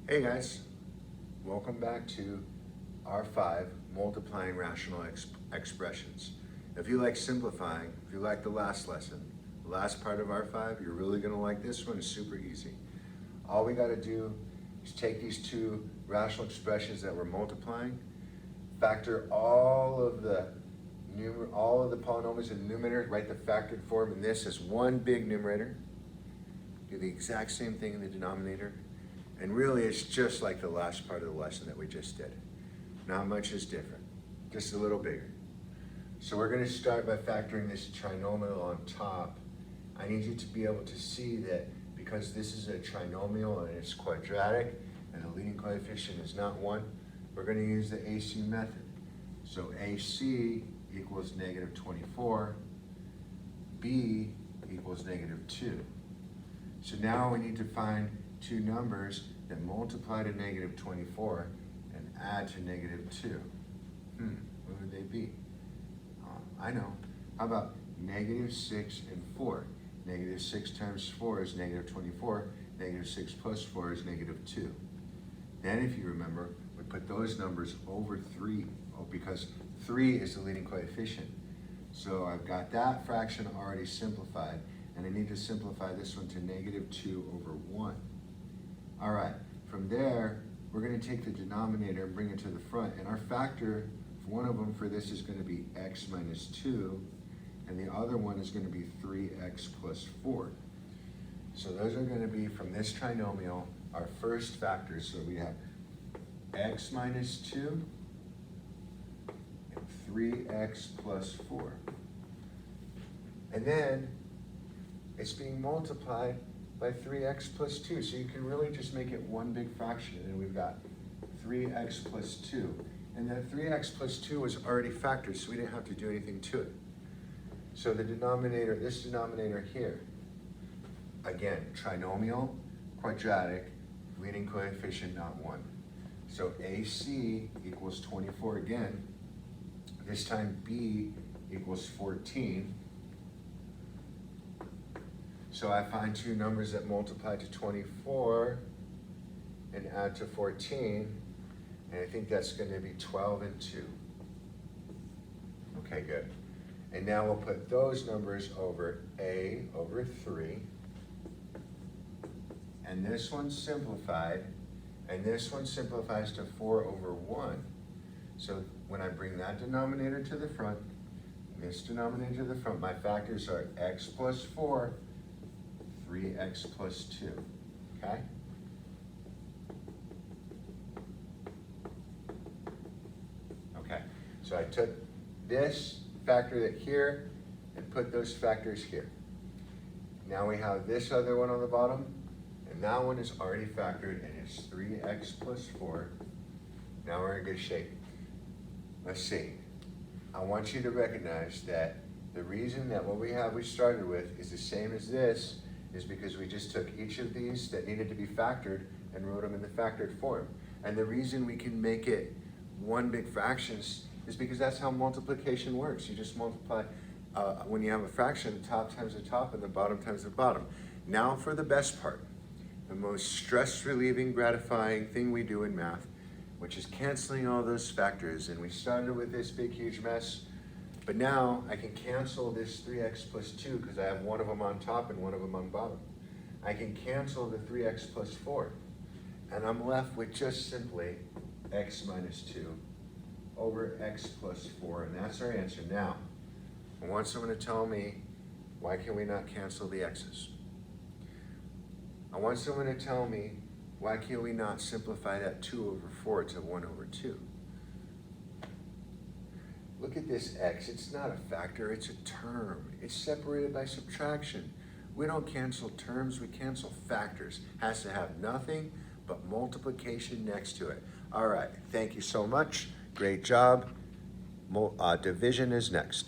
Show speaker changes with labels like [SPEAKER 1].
[SPEAKER 1] Hey guys, welcome back to R5, multiplying rational expressions. If you like simplifying, if you like the last lesson, the last part of R5, you're really gonna like this one. It's super easy. All we gotta do is take these two rational expressions that we're multiplying, factor all of the polynomials in the numerator, write the factored form in this as one big numerator, do the exact same thing in the denominator, and really it's just like the last part of the lesson that we just did. Not much is different, just a little bigger. So we're gonna start by factoring this trinomial on top. I need you to be able to see that because this is a trinomial and it's quadratic and the leading coefficient is not 1, we're gonna use the AC method. So AC equals negative 24, B equals negative 2. So now we need to find two numbers that multiply to negative 24 and add to negative 2. What would they be? I know. How about negative 6 and 4? Negative 6 times 4 is negative 24. Negative 6 plus 4 is negative 2. Then if you remember, we put those numbers over 3 because 3 is the leading coefficient. So I've got that fraction already simplified, and I need to simplify this one to negative 2 over 1. All right, from there, we're going to take the denominator and bring it to the front, and our factor, one of them for this is going to be x minus 2, and the other one is going to be 3x plus 4. So those are going to be, from this trinomial, our first factors. So we have x minus 2 and 3x plus 4. And then it's being multiplied by 3x plus 2. So you can really just make it one big fraction, and we've got 3x plus 2. And that 3x plus 2 was already factored, so we didn't have to do anything to it. So the denominator, this denominator here, again, trinomial, quadratic, leading coefficient not 1. So AC equals 24 again. This time B equals 14. So I find two numbers that multiply to 24 and add to 14, and I think that's going to be 12 and 2. Okay, good. And now we'll put those numbers over A over 3, and this one's simplified, and this one simplifies to 4 over 1. So when I bring that denominator to the front, this denominator to the front, my factors are x plus 4, 3x plus 2, okay? Okay, so I took this, factored it here, and put those factors here. Now we have this other one on the bottom, and that one is already factored, and it's 3x plus 4. Now we're in good shape. Let's see. I want you to recognize that the reason that what we started with is the same as this is because we just took each of these that needed to be factored and wrote them in the factored form. And the reason we can make it one big fraction is because that's how multiplication works. You just multiply, when you have a fraction, the top times the top and the bottom times the bottom. Now for the best part, the most stress-relieving, gratifying thing we do in math, which is canceling all those factors. And we started with this big, huge mess. But now I can cancel this 3x plus 2 because I have one of them on top and one of them on bottom. I can cancel the 3x plus 4. And I'm left with just simply x minus 2 over x plus 4. And that's our answer. Now, I want someone to tell me, why can we not cancel the x's? I want someone to tell me, why can we not simplify that 2 over 4 to 1 over 2? Look at this x, it's not a factor, it's a term. It's separated by subtraction. We don't cancel terms, we cancel factors. Has to have nothing but multiplication next to it. All right, thank you so much. Great job. Division is next.